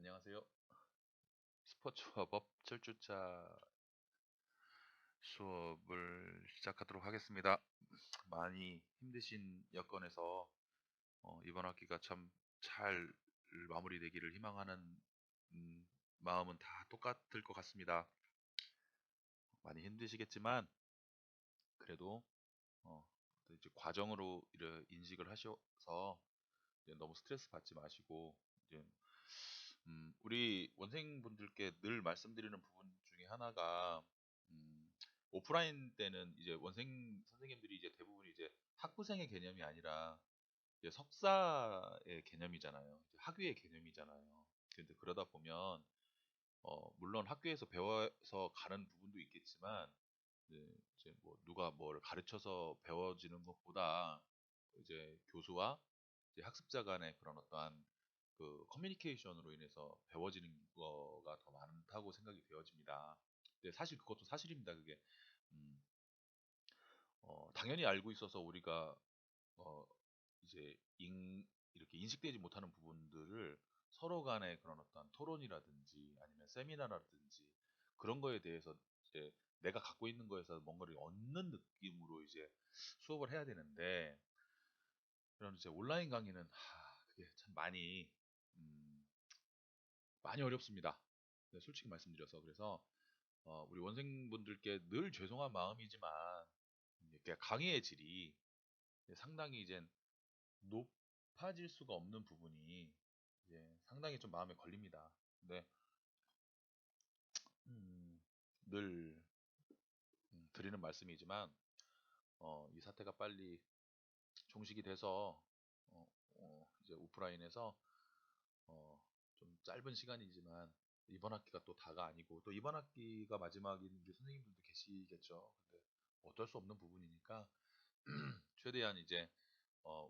안녕하세요. 스포츠와 법 7주차 수업을 시작하도록 하겠습니다. 많이 힘드신 여건에서 이번 학기가 참 잘 마무리되기를 희망하는 마음은 다 똑같을 것 같습니다. 많이 힘드시겠지만 그래도 어, 또 이제 과정으로 인식을 하셔서 이제 너무 스트레스 받지 마시고 이제 우리 원생분들께 늘 말씀드리는 부분 중에 하나가 음, 오프라인 때는 이제 원생 선생님들이 이제 대부분 이제 학부생의 개념이 아니라 이제 석사의 개념이잖아요. 이제 학위의 개념이잖아요. 근데 그러다 보면 물론 학교에서 배워서 가는 부분도 있겠지만 이제 뭐 누가 뭘 가르쳐서 배워지는 것보다 이제 교수와 이제 학습자 간의 그런 어떠한 그 커뮤니케이션으로 인해서 배워지는 거가 더 많다고 생각이 되어집니다. 근데 사실 그것도 사실입니다. 그게 음, 당연히 알고 있어서 우리가 어, 이제 이렇게 인식되지 못하는 부분들을 서로 간의 그런 어떤 토론이라든지 아니면 세미나라든지 그런 거에 대해서 이제 내가 갖고 있는 거에서 뭔가를 얻는 느낌으로 이제 수업을 해야 되는데 그런 이제 온라인 강의는 그게 참 많이 어렵습니다. 네, 솔직히 말씀드려서 그래서 우리 원생분들께 늘 죄송한 마음이지만 이렇게 강의의 질이 상당히 이제 높아질 수가 없는 부분이 이제 상당히 좀 마음에 걸립니다. 근데 늘 드리는 말씀이지만 이 사태가 빨리 종식이 돼서 이제 오프라인에서 좀 짧은 시간이지만 이번 학기가 또 다가 아니고 또 이번 학기가 마지막인 우리 선생님들도 계시겠죠. 근데 어쩔 수 없는 부분이니까 최대한 이제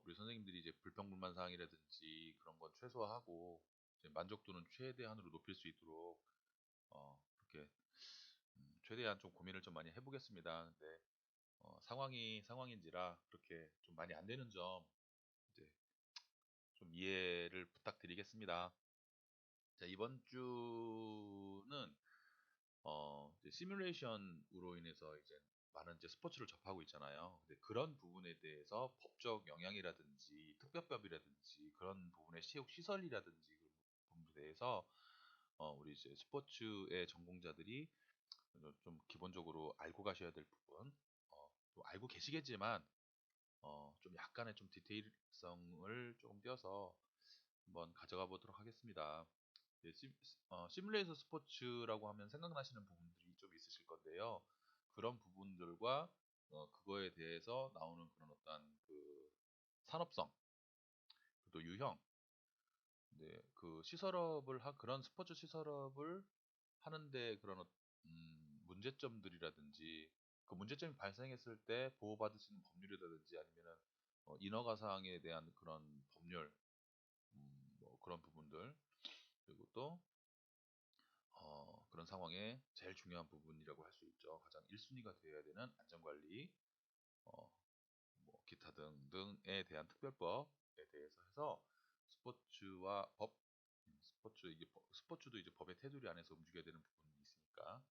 우리 선생님들이 이제 불평불만 사항이라든지 그런 건 최소화하고 이제 만족도는 최대한으로 높일 수 있도록 이렇게 최대한 좀 고민을 좀 많이 해보겠습니다. 근데 상황이 상황인지라 그렇게 좀 많이 안 되는 점 이제 좀 이해를 부탁드리겠습니다. 자, 이번 주는 이제 시뮬레이션으로 인해서 이제 많은 이제 스포츠를 접하고 있잖아요. 근데 그런 부분에 대해서 법적 영향이라든지 특별법이라든지 그런 부분의 시설이라든지 그런 부분에 대해서 우리 이제 스포츠의 전공자들이 좀 기본적으로 알고 가셔야 될 부분, 또 알고 계시겠지만 좀 약간의 좀 디테일성을 조금 띄어서 한번 가져가 보도록 하겠습니다. 예, 시뮬레이터 스포츠라고 하면 생각나시는 부분들이 좀 있으실 건데요. 그런 부분들과 그거에 대해서 나오는 그런 어떤 그 산업성, 또 유형, 그 그런 스포츠 시설업을 하는데 그런 문제점들이라든지 그 문제점이 발생했을 때 보호받을 수 있는 법률이라든지 아니면은 인허가사항에 대한 그런 법률, 뭐 그런 부분들 그리고 또 그런 상황에 제일 중요한 부분이라고 할 수 있죠. 가장 1순위가 되어야 되는 안전관리, 어, 뭐 기타 등등에 대한 특별법에 대해서 해서 스포츠와 법, 스포츠도 이제 법의 테두리 안에서 움직여야 되는 부분이 있으니까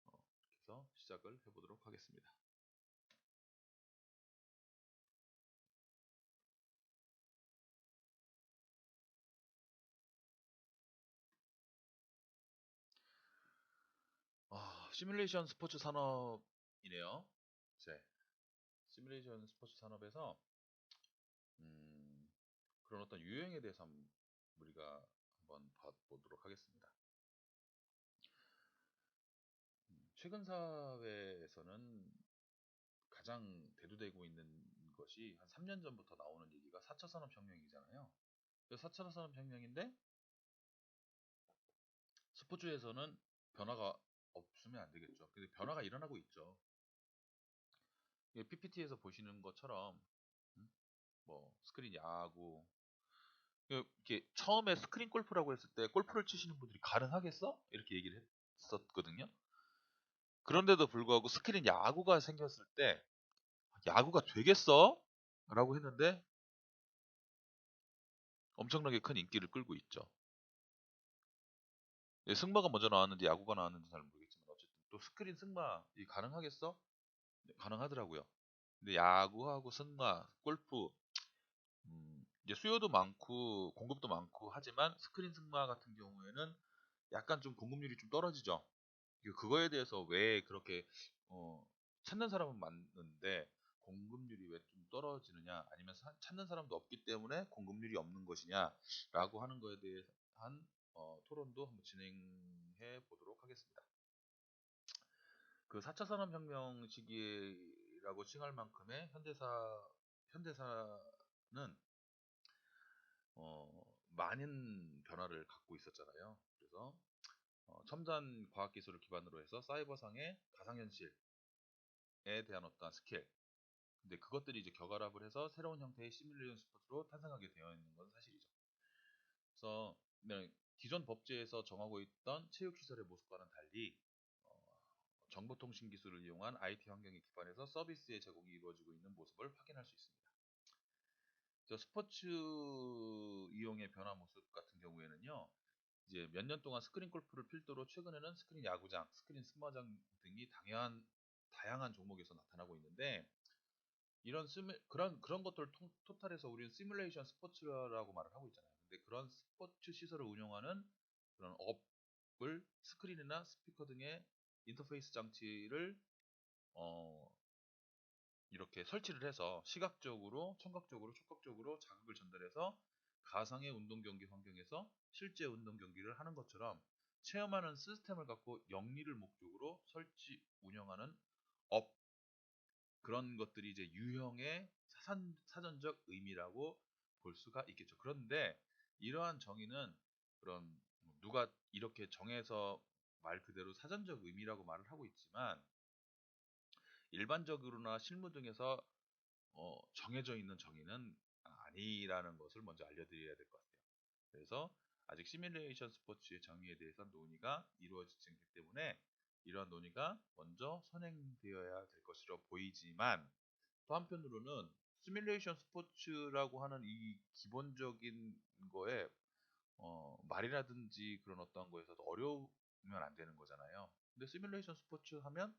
이렇게 해서 시작을 해보도록 하겠습니다. 시뮬레이션 스포츠 산업이네요. 네, 시뮬레이션 스포츠 산업에서 음, 그런 어떤 유형에 대해서 우리가 한번 봐보도록 하겠습니다. 최근 사회에서는 가장 대두되고 있는 것이 한 3년 전부터 나오는 얘기가 4차 산업혁명이잖아요. 4차 산업혁명인데 스포츠에서는 변화가 없으면 안 되겠죠. 근데 변화가 일어나고 있죠. PPT에서 보시는 것처럼 음, 뭐 스크린 야구 이렇게 처음에 스크린 골프라고 했을 때 골프를 치시는 분들이 가능하겠어? 이렇게 얘기를 했었거든요. 그런데도 불구하고 스크린 야구가 생겼을 때 야구가 되겠어? 라고 했는데 엄청나게 큰 인기를 끌고 있죠. 예, 승마가 먼저 나왔는지 야구가 나왔는지 잘 모르겠지만 어쨌든 또 스크린 승마 이 가능하겠어? 네, 가능하더라고요. 근데 야구하고 승마, 골프 이제 수요도 많고 공급도 많고 하지만 스크린 승마 같은 경우에는 약간 좀 공급률이 좀 떨어지죠. 그거에 대해서 왜 그렇게 어, 찾는 사람은 많은데 공급률이 왜 좀 떨어지느냐 아니면 찾는 사람도 없기 때문에 공급률이 없는 것이냐라고 하는 거에 대한 토론도 한번 진행해 보도록 하겠습니다. 그 4차 산업혁명 시기라고 칭할 만큼의 현대사는 많은 변화를 갖고 있었잖아요. 그래서 첨단 과학기술을 기반으로 해서 사이버상의 가상현실에 대한 어떤 스킬, 근데 그것들이 이제 격화합을 해서 새로운 형태의 시뮬레이션 스포츠로 탄생하게 되어 있는 건 사실이죠. 그래서 네, 기존 법제에서 정하고 있던 체육시설의 모습과는 달리 어, 정보통신 기술을 이용한 IT 환경에 기반해서 서비스의 제공이 이루어지고 있는 모습을 확인할 수 있습니다. 저 스포츠 이용의 변화 모습 같은 경우에는요, 이제 몇 년 동안 스크린 골프를 필두로 최근에는 스크린 야구장, 스크린 승마장 등이 다양한 종목에서 나타나고 있는데 그런 것들을 토탈해서 우리는 시뮬레이션 스포츠라고 말을 하고 있잖아요. 근데 그런 스포츠 시설을 운영하는 그런 업을 스크린이나 스피커 등의 인터페이스 장치를 어, 이렇게 설치를 해서 시각적으로, 청각적으로, 촉각적으로 자극을 전달해서 가상의 운동 경기 환경에서 실제 운동 경기를 하는 것처럼 체험하는 시스템을 갖고 영리를 목적으로 설치 운영하는 업, 그런 것들이 이제 유형의 사전적 의미라고 볼 수가 있겠죠. 그런데 이러한 정의는 그런 누가 이렇게 정해서 말 그대로 사전적 의미라고 말을 하고 있지만 일반적으로나 실무 등에서 정해져 있는 정의는 아니라는 것을 먼저 알려드려야 될 것 같아요. 그래서 아직 시뮬레이션 스포츠의 정의에 대해서 논의가 이루어지지 않기 때문에 이러한 논의가 먼저 선행되어야 될 것으로 보이지만 또 한편으로는 시뮬레이션 스포츠라고 하는 이 기본적인 거에 말이라든지 그런 어떤 거에서도 어려우면 안 되는 거잖아요. 근데 시뮬레이션 스포츠 하면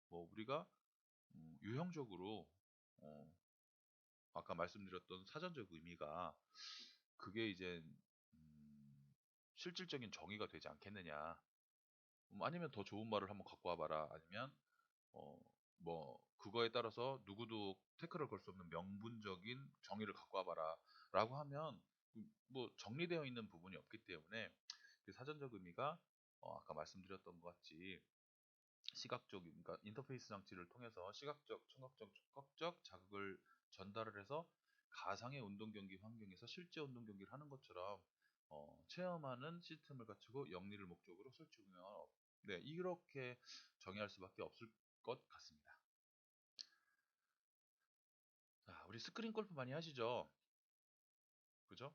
뭐 우리가 유형적으로 어, 아까 말씀드렸던 사전적 의미가 그게 이제 실질적인 정의가 되지 않겠느냐. 아니면 더 좋은 말을 한번 갖고 와봐라. 아니면 어, 뭐 그거에 따라서 누구도 태클을 걸 수 없는 명분적인 정의를 갖고 와봐라 라고 하면 뭐 정리되어 있는 부분이 없기 때문에 그 사전적 의미가 아까 말씀드렸던 것 같이 시각적, 그러니까 인터페이스 장치를 통해서 시각적, 청각적, 촉각적 자극을 전달을 해서 가상의 운동 경기 환경에서 실제 운동 경기를 하는 것처럼 체험하는 시스템을 갖추고 영리를 목적으로 설치 운영하는 업. 네, 이렇게 정의할 수밖에 없을 것 같습니다. 자, 우리 스크린 골프 많이 하시죠? 그죠?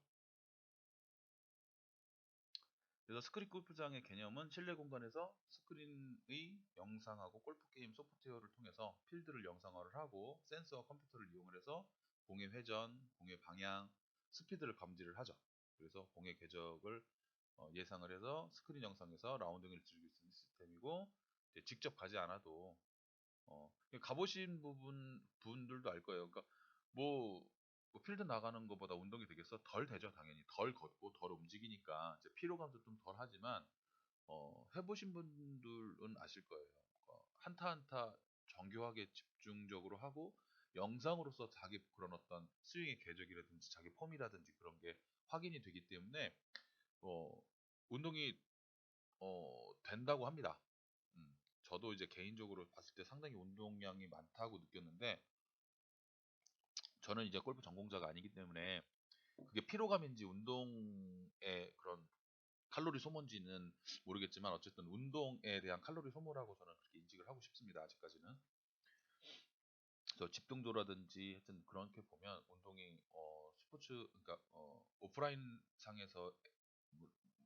그래서 스크린 골프장의 개념은 실내 공간에서 스크린의 영상하고 골프 게임 소프트웨어를 통해서 필드를 영상화를 하고 센서와 컴퓨터를 이용을 해서 공의 회전, 공의 방향, 스피드를 감지를 하죠. 그래서 공의 궤적을 예상을 해서 스크린 영상에서 라운딩을 즐길 수 있는 시스템이고 직접 가지 않아도 가보신 분들도 알 거예요. 그러니까 뭐, 뭐 필드 나가는 것보다 운동이 되겠어? 덜 되죠, 당연히. 덜 걷고 덜 움직이니까 이제 피로감도 좀 덜 하지만 해보신 분들은 아실 거예요. 한타 한타 정교하게 집중적으로 하고 영상으로서 자기 그런 어떤 스윙의 궤적이라든지 자기 폼이라든지 그런 게 확인이 되기 때문에 어, 운동이 된다고 합니다. 저도 이제 개인적으로 봤을 때 상당히 운동량이 많다고 느꼈는데 저는 이제 골프 전공자가 아니기 때문에 그게 피로감인지 운동의 그런 칼로리 소모인지는 모르겠지만 어쨌든 운동에 대한 칼로리 소모라고 저는 그렇게 인식을 하고 싶습니다. 아직까지는. 그래서 집중도라든지 하여튼 그렇게 보면 운동이 스포츠 그러니까 오프라인 상에서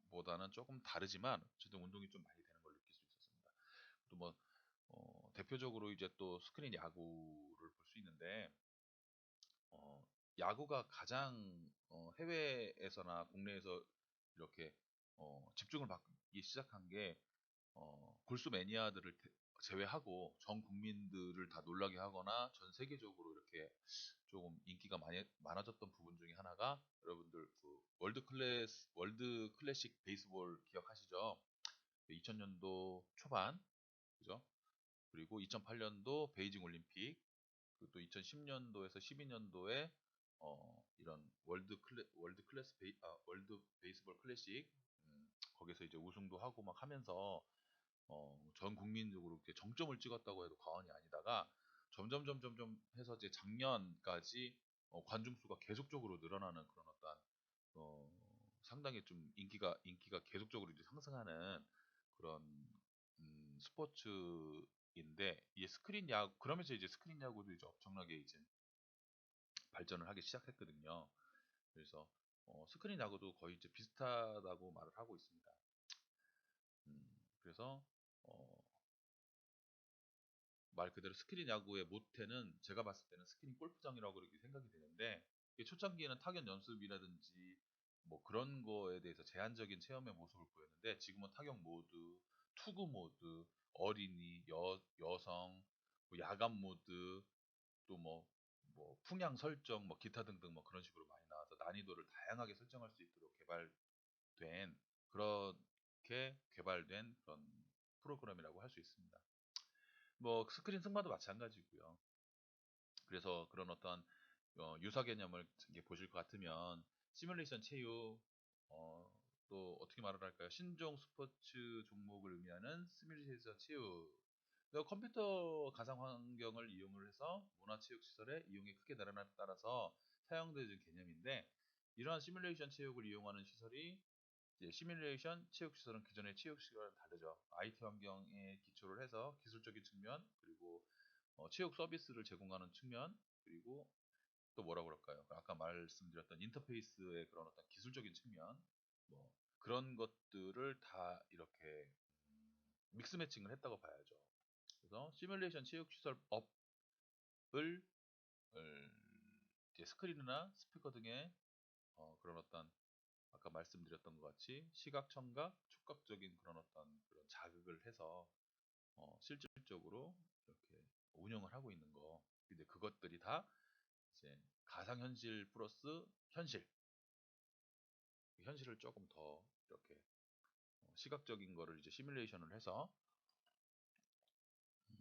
보다는 조금 다르지만 어쨌든 운동이 좀 많이 되는 걸 느낄 수 있었습니다. 또 뭐 대표적으로 이제 또 스크린 야구를 볼 수 있는데 야구가 가장 해외에서나 국내에서 이렇게 집중을 받기 시작한 게 골수 매니아들을 제외하고 전 국민들을 다 놀라게 하거나 전 세계적으로 이렇게 조금 인기가 많아졌던 부분 중에 하나가 여러분들 그 월드 클래식 베이스볼 기억하시죠? 2000년도 초반, 그죠? 그리고 2008년도 베이징 올림픽, 그리고 또 2010년도에서 12년도에 이런 월드 베이스볼 클래식, 거기서 이제 우승도 하고 막 하면서 전 국민적으로 이렇게 정점을 찍었다고 해도 과언이 아니다가 점점 해서 이제 작년까지 관중 수가 계속적으로 늘어나는 그런 어떤 어, 상당히 좀 인기가 계속적으로 이제 상승하는 그런 스포츠인데, 이게 스크린 야구, 그러면서 이제 스크린 야구도 이제 엄청나게 이제 발전을 하기 시작했거든요. 그래서 스크린 야구도 거의 이제 비슷하다고 말을 하고 있습니다. 그래서 어, 말 그대로 스크린 야구의 모태는 제가 봤을 때는 스크린 골프장이라고 그렇게 생각이 되는데, 이게 초창기에는 타격 연습이라든지 뭐 그런 거에 대해서 제한적인 체험의 모습을 보였는데, 지금은 타격 모드, 투구 모드, 어린이, 여성, 뭐 야간 모드, 또 뭐 풍향 설정, 뭐 기타 등등 뭐 그런 식으로 많이 나와서 난이도를 다양하게 설정할 수 있도록 그렇게 개발된 그런 프로그램이라고 할 수 있습니다. 뭐 스크린 승마도 마찬가지고요. 그래서 그런 어떤 유사 개념을 이게 보실 것 같으면 시뮬레이션 체육, 또 어떻게 말을 할까요? 신종 스포츠 종목을 의미하는 시뮬레이션 체육. 그래서 컴퓨터 가상 환경을 이용을 해서 문화체육시설의 이용이 크게 늘어남에 따라서 사용되는 개념인데, 이러한 시뮬레이션 체육을 이용하는 시설이 이제 시뮬레이션 체육시설은 기존의 체육시설과는 다르죠. IT 환경에 기초를 해서 기술적인 측면, 그리고 체육 서비스를 제공하는 측면, 그리고 또 뭐라 그럴까요? 아까 말씀드렸던 인터페이스의 그런 어떤 기술적인 측면, 뭐 그런 것들을 다 이렇게 믹스 매칭을 했다고 봐야죠. 그래서 시뮬레이션 체육시설법을 이제 스크린이나 스피커 등의 그런 어떤 아까 말씀드렸던 것 같이 시각, 청각, 촉각적인 그런 자극을 해서 실질적으로 이렇게 운영을 하고 있는 거. 근데 그것들이 다 이제 가상현실 플러스 현실, 현실을 조금 더 이렇게 시각적인 거를 이제 시뮬레이션을 해서 음,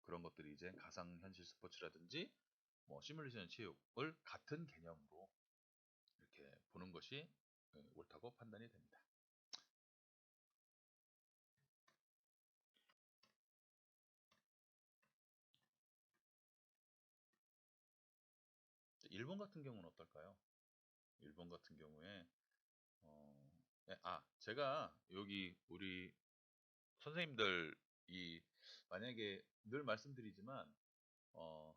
그런 것들이 이제 가상현실 스포츠라든지 뭐 시뮬레이션 체육을 같은 개념으로 이렇게 보는 것이 옳다고 판단이 됩니다. 일본 같은 경우는 어떨까요? 일본 같은 경우에 제가 여기 우리 선생님들이 만약에 늘 말씀드리지만 어,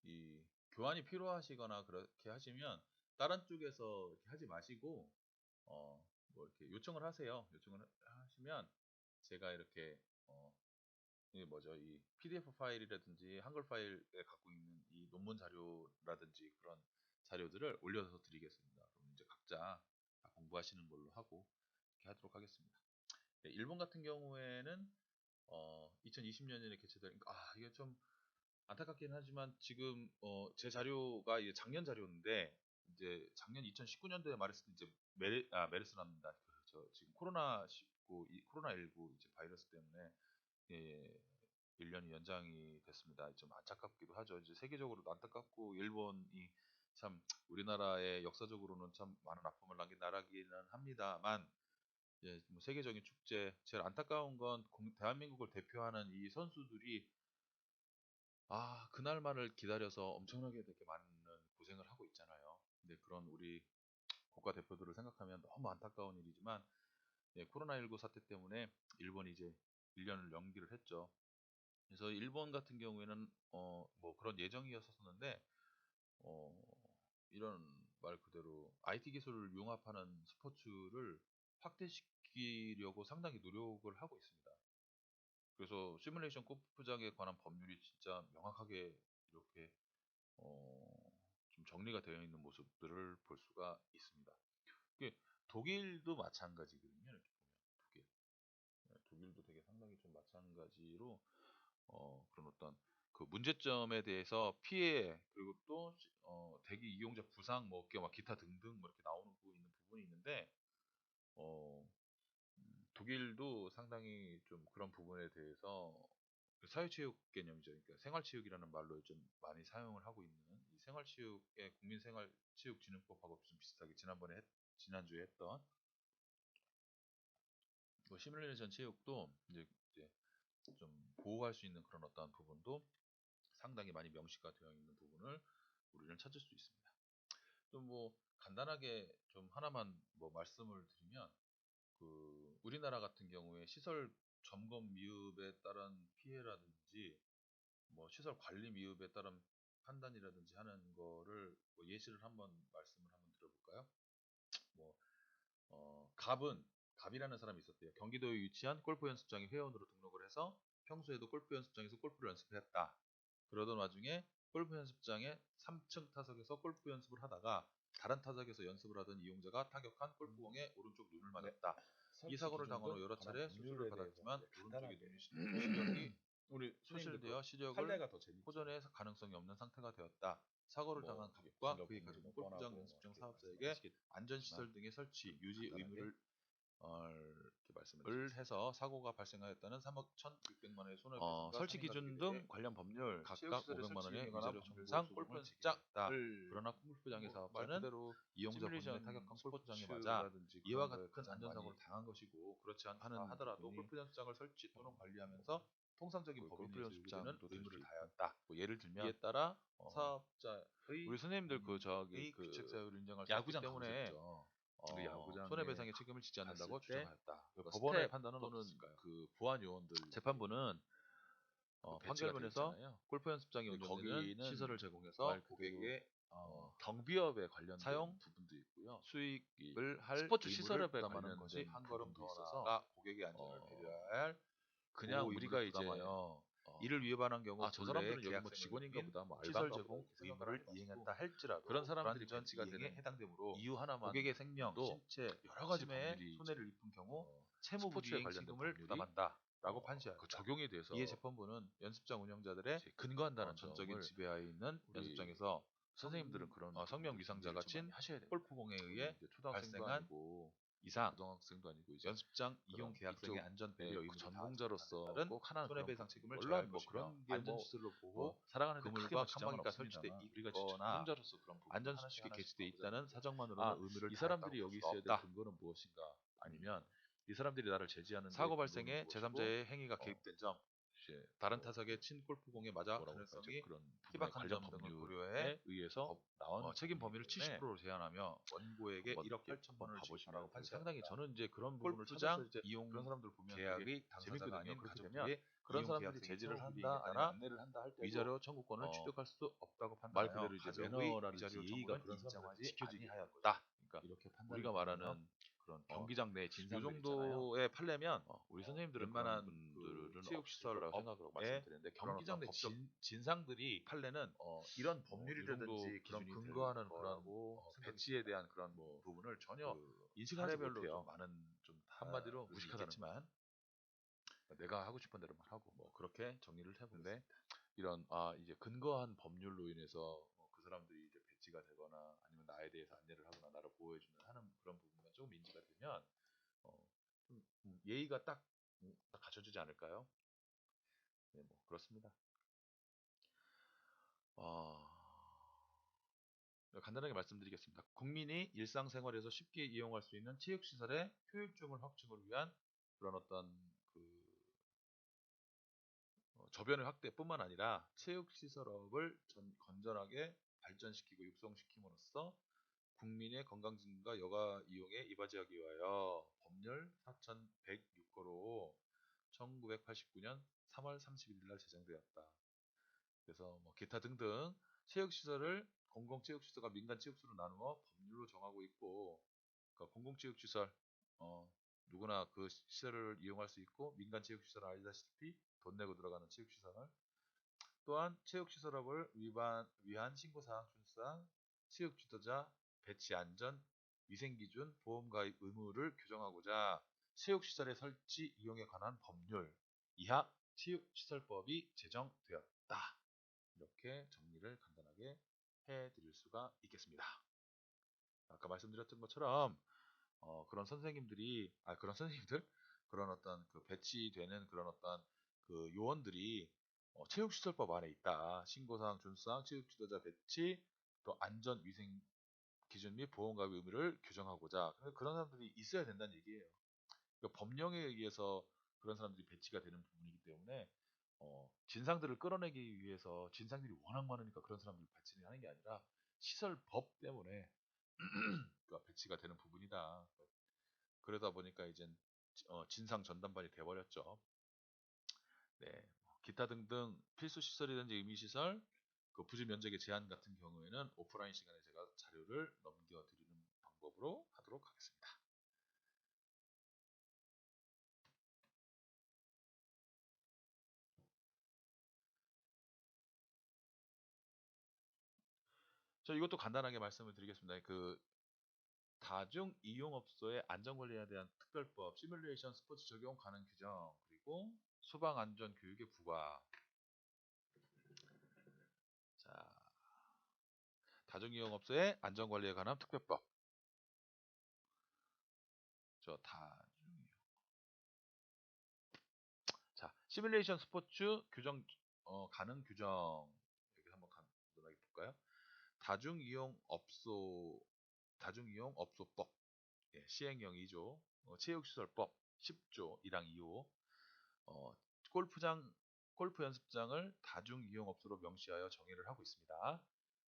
이 교환이 필요하시거나 그렇게 하시면 다른 쪽에서 이렇게 하지 마시고 뭐 이렇게 요청을 하세요. 요청을 하시면 제가 이렇게 이게 뭐죠? 이 PDF 파일이라든지 한글 파일에 갖고 있는 이 논문 자료라든지 그런 자료들을 올려서 드리겠습니다. 그럼 이제 각자 다 공부하시는 걸로 하고 이렇게 하도록 하겠습니다. 네, 일본 같은 경우에는 2020년에 개최되니까 이게 좀 안타깝긴 하지만 지금 제 자료가 이제 작년 자료인데, 이제 작년 2019년도에 말했을 때 이제 메르스랍니다. 저 지금 코로나19 이제 바이러스 때문에 예, 1년이 연장이 됐습니다. 좀 안타깝기도 하죠. 이제 세계적으로도 안타깝고 일본이 참 우리나라의 역사적으로는 참 많은 아픔을 남긴 나라기는 합니다만, 예, 뭐 세계적인 축제, 제일 안타까운 건 대한민국을 대표하는 이 선수들이 그날만을 기다려서 엄청나게 되게 많은 고생을 하고 있잖아요. 근데 그런 우리 국가대표들을 생각하면 너무 안타까운 일이지만, 예, 코로나19 사태 때문에 일본이 이제 1년을 연기를 했죠. 그래서 일본 같은 경우에는 뭐 그런 예정이었었는데 어, 이런 말 그대로 IT 기술을 융합하는 스포츠를 확대시키려고 상당히 노력을 하고 있습니다. 그래서 시뮬레이션 골프장에 관한 법률이 진짜 명확하게 이렇게 좀 정리가 되어 있는 모습들을 볼 수가 있습니다. 이게 독일도 마찬가지거든요. 이렇게 보면 독일도 되게 상당히 좀 마찬가지로 그런 어떤 그 문제점에 대해서 피해 그리고 또 대기 이용자 부상 뭐 막 기타 등등 뭐 이렇게 나오는 있는 부분이 있는데 어, 독일도 상당히 좀 그런 부분에 대해서 그 사회체육 개념이죠. 그러니까 생활체육이라는 말로 좀 많이 사용을 하고 있는 이 생활체육의 국민생활체육진흥법하고 좀 비슷하게 지난주에 했던 뭐 시뮬레이션 체육도 이제 좀 보호할 수 있는 그런 어떤 부분도 상당히 많이 명시가 되어 있는 부분을 우리는 찾을 수 있습니다. 좀 뭐 간단하게 좀 하나만 뭐 말씀을 드리면 그 우리나라 같은 경우에 시설 점검 미흡에 따른 피해라든지 뭐 시설 관리 미흡에 따른 판단이라든지 하는 거를 뭐 예시를 한번 말씀을 한번 드려볼까요? 뭐 갑이라는 사람이 있었대요. 경기도에 위치한 골프 연습장에 회원으로 등록을 해서 평소에도 골프 연습장에서 골프를 연습을 했다. 그러던 와중에 골프 연습장의 3층 타석에서 골프 연습을 하다가 다른 타석에서 연습을 하던 이용자가 타격한 골프공에 오른쪽 눈을 맞았다. 이 사고를 당한 후 여러 차례 수술을 받았지만 오른쪽의 눈이 시력이 우리 소실되어 시력을 판례가 더 재밌지. 호전할 가능성이 없는 상태가 되었다. 사고를 뭐 당한 이게 갑과 불가분이 그의 가족은 뭐 골프장 뻔하고 연습장 뭐 사업자에게 말씀하시겠지만 안전시설 등의 설치, 유지 간단하게 의무를 이렇게 말씀을 드리겠습니다. 해서 사고가 발생하였다는 3억 1,600만 원의 손해배상과 설치 상해 기준 가족에 등 대해 관련 법률 각각 체육시설의 500만 설치 원의 위반한 위자료 법률 청구상 소송을 골프 연습장다. 제기를 그러나 골프장의 말 사업자는 그대로 이용자 본인의 시뮬레이션 타격한 골프장에 맞아 스포츠라든지 이와 그런 거에 같은 가장 안전사고를 많이 당한 것이고 그렇지 않다 하는 하더라도 부분이 골프 연습장을 설치 또는 뭐 관리하면서 통상적인 법인에 골프 의해서 요구되는 연습장도 될 수 의무를 있고 다하였다. 뭐 예를 이에 들면 따라 어, 사업자의 우리 선생님들 그 저기 본인의 규책 그 사유를 인정할 수 없기 야구장 때문에 가보셨죠? 그 야구장에 손해배상의 책임을 지지 갔을 않는다고 때 주장하였다. 그 법원의 스텝 판단은 또는 어떻을까요? 그 보안 요원들 재판부는 그 배치가 되어 판결문에서 있잖아요. 골프 연습장이 근데 운영되는 거기는 시설을 제공해서 말 그대로 고객에게 경비업에 관련된 사용 부분도 있고요. 이 수익을 할 스포츠 의무를 시설업에 부담하는 것이 관련된 한 걸음 부분도 더 있어서 나아가 고객의 안전을 배려해야 할 그냥 보호 의무를 우리가 이제 부담하여 이를 위반한 경우 저 본래의 사람들은 여기 뭐 계약생활 직원인가 및 보다, 뭐 시설 알바인가 보다 제공 이렇게 생각을 의무를 하지 마시고 이행했다 그런 할지라도 사람들이 불안전 배치가 이행에 되는 해당되므로 이유 고객의 하나만도 생명, 신체, 여러 가지 치매에 법률이 손해를 이제 입은 경우 스포츠에 채무불이행 관련된 책임을 법률이 부담한다라고 그 판시하였다. 적용이 이에 돼서 재판부는 연습장 운영자들의 이제 근거한다는 전적인 점을 지배하에 있는 우리 연습장에서 선생님들은 그런 성명 부분들 위상자가 준비를 좀 많이 친 하셔야 됩니다. 골프공에 우리 의해 이제 초등학생도 발생한 아니고 이상 고등학생도 아니고 이제 연습장 이용 그런 계약생의 안전 배려 이쪽의 의무를 다하지 못한 데 전공자로서 따른 꼭 하나는 그런 손해배상 부분. 책임을 져야 물론 할 뭐 것이며 그런 게 안전시설로 보호 살아가는데 크게 그물과 막 지장은 칸막이가 설치돼 없습니다만 우리가 진짜 있거나 전공자로서 그런 부분 안전수칙이 하나씩 게시돼 봐보자는 있다는 거죠. 사정만으로는 의무를 이 다했다고 사람들이 볼 여기 수가 있어야 될 없다. 근거는 무엇인가? 아니면 이 사람들이 나를 제지하는 데의 사고 근거는 발생에 무엇이고? 제3자의 행위가 개입된 점, 이제 다른 뭐 타석의 그 친 골프공에 맞아 뭐라고 할까 이제 가능성이 그런 부분에 희박한 관련 점 등을 고려해 법률에 의해서 나온 책임 부분이기 범위를 때문에 70%로 제한하며 원고에게 한번 1억 이렇게 8천만 원을 봐보시면 지급하라고 상당히 판시하였다. 저는 이제 그런 부분을 찾아서 골프장 이제 이용 그런 사람들 보면 되게 계약의 당사자가 재밌거든요. 아닌 그렇게 되면 가족들이 그런 이용 사람들이 계약생의 제지를 채무불이행에 한다 아니면 따라 안내를 한다 할 때도 위자료 청구권을 어, 취득할 수 없다고 말 판단하여 그대로 이제 가족의 매너라든지 위자료 예의가 청구는 그런 사람들한테 인정하지 지켜지게 하는 거죠. 아니하였다. 그러니까 이렇게 판단이 우리가 되고요. 말하는 그런 어, 경기장 내 요 진상들 있잖아요. 정도의 판례면 우리 선생님들은 그런 웬만한 그 분들은 없을 거라고 생각하고 체육시설업의 말씀드리는데 그런 경기장 어떤 내 법적 진상들이 판례는 이런 요 정도 법률이라든지 그런 기준이 될 근거하는 그런 거라고 생각이 배치에 듭니다. 대한 그런 뭐 부분을 전혀 그 인식을 하지 사례별로 못해요. 좀 많은 좀 한마디로 무식하다는 거죠. 무식하다는 거죠. 내가 하고 싶은 대로만 하고 뭐 그렇게 정리를 해보겠습니다. 근데 이런 이제 근거한 법률로 인해서 그 사람들이 이제 배치가 되거나 아니면 나에 대해서 안내를 하거나 나를 보호해주는 하는 그런 부분만 조금 인지가 되면 좀 예의가 딱 갖춰지지 않을까요? 네, 뭐 그렇습니다. 간단하게 말씀드리겠습니다. 국민이 일상생활에서 쉽게 이용할 수 있는 체육시설의 효율적인 확충을 위한 그런 어떤 그 저변의 확대뿐만 아니라 체육시설업을 건전하게 발전시키고 육성시킴으로써 국민의 건강 증진과 여가 이용에 이바지하기 위하여 법률 4106호로 1989년 3월 31일 날 제정되었다. 그래서 뭐 기타 등등 체육시설을 공공체육시설과 민간체육시설로 나누어 법률로 정하고 있고, 그러니까 공공체육시설 누구나 그 시설을 이용할 수 있고, 민간체육시설은 알다시피 돈 내고 들어가는 체육시설, 또한 체육시설업을 위한 신고사항 준수한 체육지도자 배치 안전 위생기준, 보험가입 의무를 규정하고자 체육시설의 설치, 이용에 관한 법률 이하 체육시설법이 제정되었다. 이렇게 정리를 간단하게 해드릴 수가 있겠습니다. 아까 말씀드렸던 것처럼 그런 선생님들이 그런 선생님들 그런 어떤 그 배치되는 그런 어떤 그 요원들이 체육시설법 안에 있다. 신고사항, 준수사항, 체육지도자 배치, 또 안전위생 기준 및 보험가입 의무를 규정하고자 그런 사람들이 있어야 된다는 얘기예요. 그러니까 법령에 의해서 그런 사람들이 배치가 되는 부분이기 때문에 진상들을 끌어내기 위해서 진상들이 워낙 많으니까 그런 사람들을 배치를 하는 게 아니라 시설법 때문에 그러니까 배치가 되는 부분이다. 그러다 보니까 이제 진상 전담반이 돼버렸죠. 네, 기타 등등 필수 시설이든지 의미 시설, 그 부지 면적의 제한 같은 경우에는 오프라인 시간에 제가 자료를 넘겨드리는 방법으로 하도록 하겠습니다. 저 이것도 간단하게 말씀을 드리겠습니다. 그 다중 이용업소의 안전관리에 대한 특별법, 시뮬레이션 스포츠 적용 가능 규정, 그리고 소방 안전 교육의 부과. 자, 다중 이용업소의 안전관리에 관한 특별법. 저 다중. 자, 시뮬레이션 스포츠 규정 가능 규정. 여기 한번 간단하게 볼까요? 다중이용업소법 시행령 2조, 체육시설법 10조 1항 2호, 어, 골프장, 골프 연습장을 다중이용업소로 명시하여 정의를 하고 있습니다.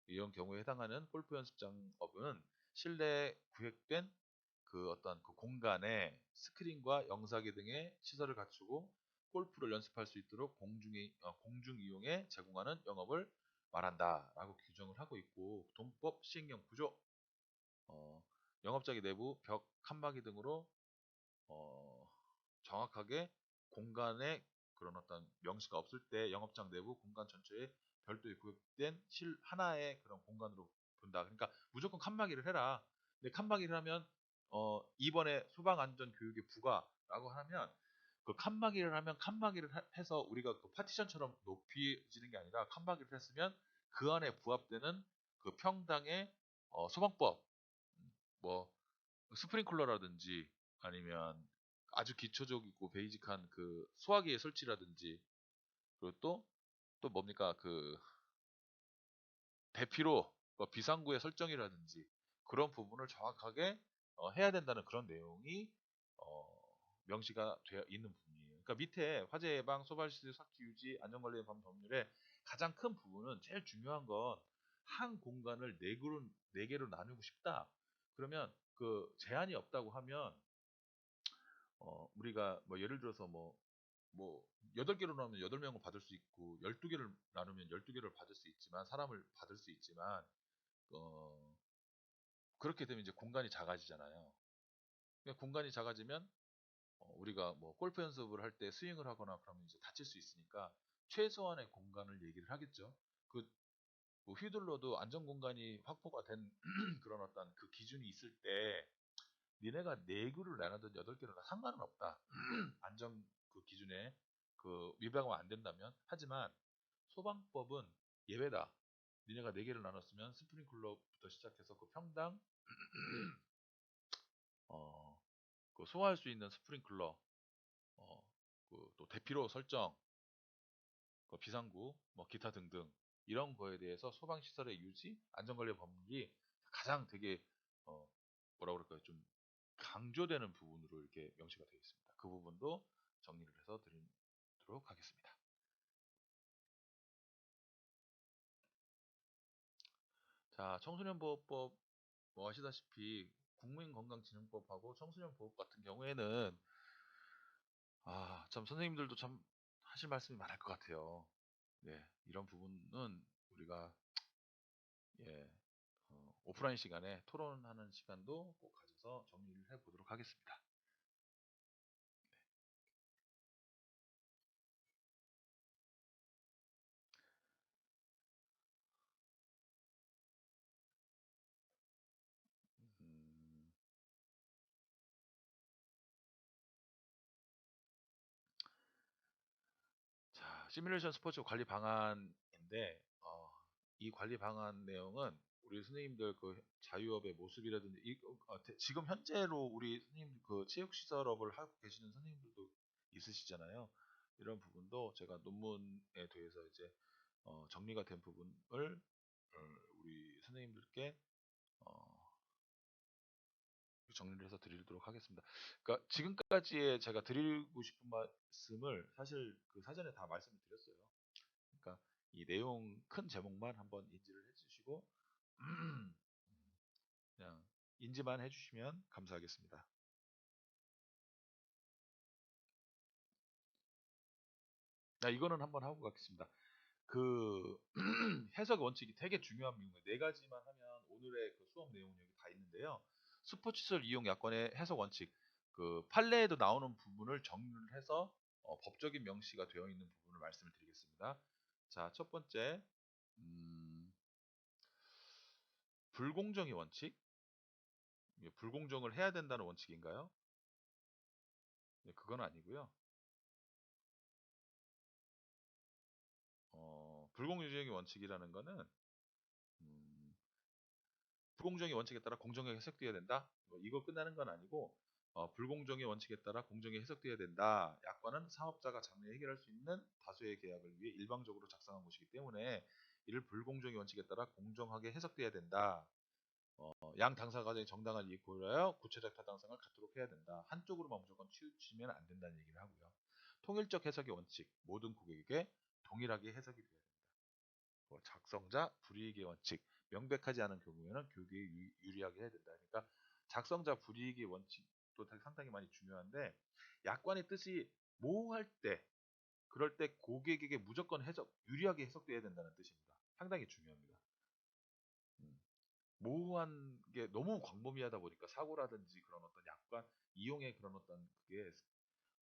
이런 경우에 해당하는 골프 연습장업은 실내에 구획된 그 어떤 그 공간에 스크린과 영사기 등의 시설을 갖추고 골프를 연습할 수 있도록 공중 이용에 제공하는 영업을 말한다라고 규정을 하고 있고 돈법 시행령 9조 영업장의 내부 벽, 칸막이 등으로 정확하게 공간에 그런 어떤 명시가 없을 때 영업장 내부 공간 전체에 별도의 구획된 하나의 그런 공간으로 본다. 그러니까 무조건 칸막이를 해라. 근데 칸막이를 하면 이번에 소방안전교육의 부과라고 하면 그 칸막이를 하면 해서 우리가 그 파티션처럼 높이지는 게 아니라 칸막이를 했으면 그 안에 부합되는 그 평당의 소방법 뭐 스프링클러라든지 아니면 아주 기초적이고 베이직한 그 소화기의 설치라든지 그리고 또 뭡니까 그 대피로 비상구의 설정이라든지 그런 부분을 정확하게 해야 된다는 그런 내용이 명시가 되어 있는 부분이에요. 그러니까 밑에 화재 예방, 소발시설 사기 유지, 안전관리 법률의 가장 큰 부분은 제일 중요한 건 한 공간을 네 개로 나누고 싶다. 그러면 그 제한이 없다고 하면 우리가 뭐 예를 들어서 뭐 8개로 나누면 8명을 받을 수 있고 12개를 나누면 12개를 받을 수 있지만 사람을 받을 수 있지만 어, 그렇게 되면 이제 공간이 작아지잖아요. 그러니까 공간이 작아지면 우리가 뭐 골프 연습을 할 때 스윙을 하거나 그러면 이제 다칠 수 있으니까 최소한의 공간을 얘기를 하겠죠. 그뭐 휘둘러도 안전 공간이 확보가 된 그런 어떤 그 기준이 있을 때 니네가 4개를 나누든 8개를 상관은 없다. 안전 그 기준에 그 위반하면 안 된다면 하지만 소방법은 예외다. 니네가 4개를 나눴으면 스프링클러부터 시작해서 그 평당 어, 그 소화할 수 있는 스프링클러 그또 대피로 설정 그 비상구 뭐 기타 등등 이런 거에 대해서 소방시설의 유지 안전관리 법률이 가장 되게 뭐라 그럴까요 좀 강조되는 부분으로 이렇게 명시가 되어 있습니다. 그 부분도 정리를 해서 드리도록 하겠습니다. 자, 청소년보호법 뭐 아시다시피 국민건강진흥법하고 청소년보호법 같은 경우에는 참 선생님들도 참 하실 말씀이 많을 것 같아요. 네, 이런 부분은 우리가 예, 오프라인 시간에 토론하는 시간도 꼭 가져서 정리를 해보도록 하겠습니다. 시뮬레이션 스포츠 관리 방안인데 이 관리 방안 내용은 우리 선생님들 그 자유업의 모습이라든지 지금 현재로 우리 선생님 그 체육시설업을 하고 계시는 선생님들도 있으시잖아요. 이런 부분도 제가 논문에 대해서 이제 정리가 된 부분을 우리 선생님들께 정리를 해서 드리도록 하겠습니다. 그러니까 지금까지의 제가 드리고 싶은 말씀을 사실 그 사전에 다 말씀을 드렸어요. 그러니까 이 내용 큰 제목만 한번 인지를 해주시고 그냥 인지만 해주시면 감사하겠습니다. 이거는 한번 하고 가겠습니다. 그 해석 원칙이 되게 중요한 부분이에요. 네 가지만 하면 오늘의 그 수업 내용은 여기 다 있는데요. 스포츠시설 이용 약관의 해석 원칙, 그 판례에도 나오는 부분을 정리를 해서 법적인 명시가 되어 있는 부분을 말씀을 드리겠습니다. 자, 첫 번째, 불공정의 원칙. 불공정을 해야 된다는 원칙인가요? 네, 그건 아니고요. 불공정의 원칙이라는 거는 불공정의 원칙에 따라 공정하게 해석되어야 된다. 이거 끝나는 건 아니고 불공정의 원칙에 따라 공정하게 해석되어야 된다. 약관은 사업자가 장래 해결할 수 있는 다수의 계약을 위해 일방적으로 작성한 것이기 때문에 이를 불공정의 원칙에 따라 공정하게 해석되어야 된다. 양 당사 간의 정당한 이익 고려하여 구체적 타당성을 갖도록 해야 된다. 한쪽으로만 무조건 치우치면 안 된다는 얘기를 하고요. 통일적 해석의 원칙, 모든 고객에게 동일하게 해석이 돼야 된다. 작성자 불이익의 원칙, 명백하지 않은 경우에는 교육에 유리하게 해야 된다. 그러니까 작성자 불이익의 원칙도 상당히 많이 중요한데 약관의 뜻이 모호할 때, 그럴 때 고객에게 무조건 유리하게 해석돼야 된다는 뜻입니다. 상당히 중요합니다. 모호한 게 너무 광범위하다 보니까 사고라든지 그런 어떤 약관 이용의 그런 어떤 그게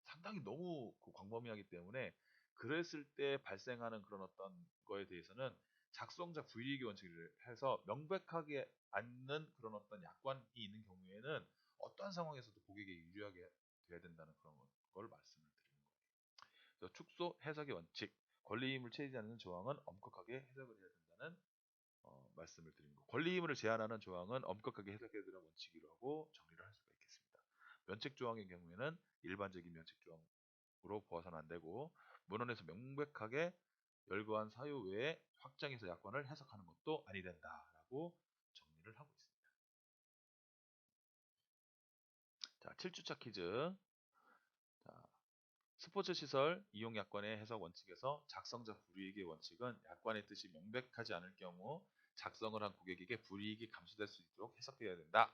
상당히 너무 광범위하기 때문에 그랬을 때 발생하는 그런 어떤 거에 대해서는 작성자 불이익의 원칙을 해서 명백하게 않는 그런 어떤 약관이 있는 경우에는 어떠한 상황에서도 고객에게 유리하게 돼야 된다는 그런 걸 말씀을 드리는 거예요. 축소 해석의 원칙, 권리임을 채이지 않는 조항은 엄격하게 해석을 해야 된다는 말씀을 드립니다. 권리의무를 제한하는 조항은 엄격하게 해석해야 되는 원칙이라고 정리를 할 수가 있겠습니다. 면책 조항의 경우에는 일반적인 면책 조항으로 보아서는 안 되고 문헌에서 명백하게 열거한 사유 외에 확장해서 약관을 해석하는 것도 아니 된다라고 정리를 하고 있습니다. 자, 7주차 퀴즈. 자, 스포츠 시설 이용 약관의 해석 원칙에서 작성자 불이익의 원칙은 약관의 뜻이 명백하지 않을 경우 작성을 한 고객에게 불이익이 감수될 수 있도록 해석되어야 된다.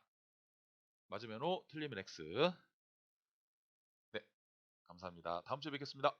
맞으면 O, 틀리면 X. 네, 감사합니다. 다음 주에 뵙겠습니다.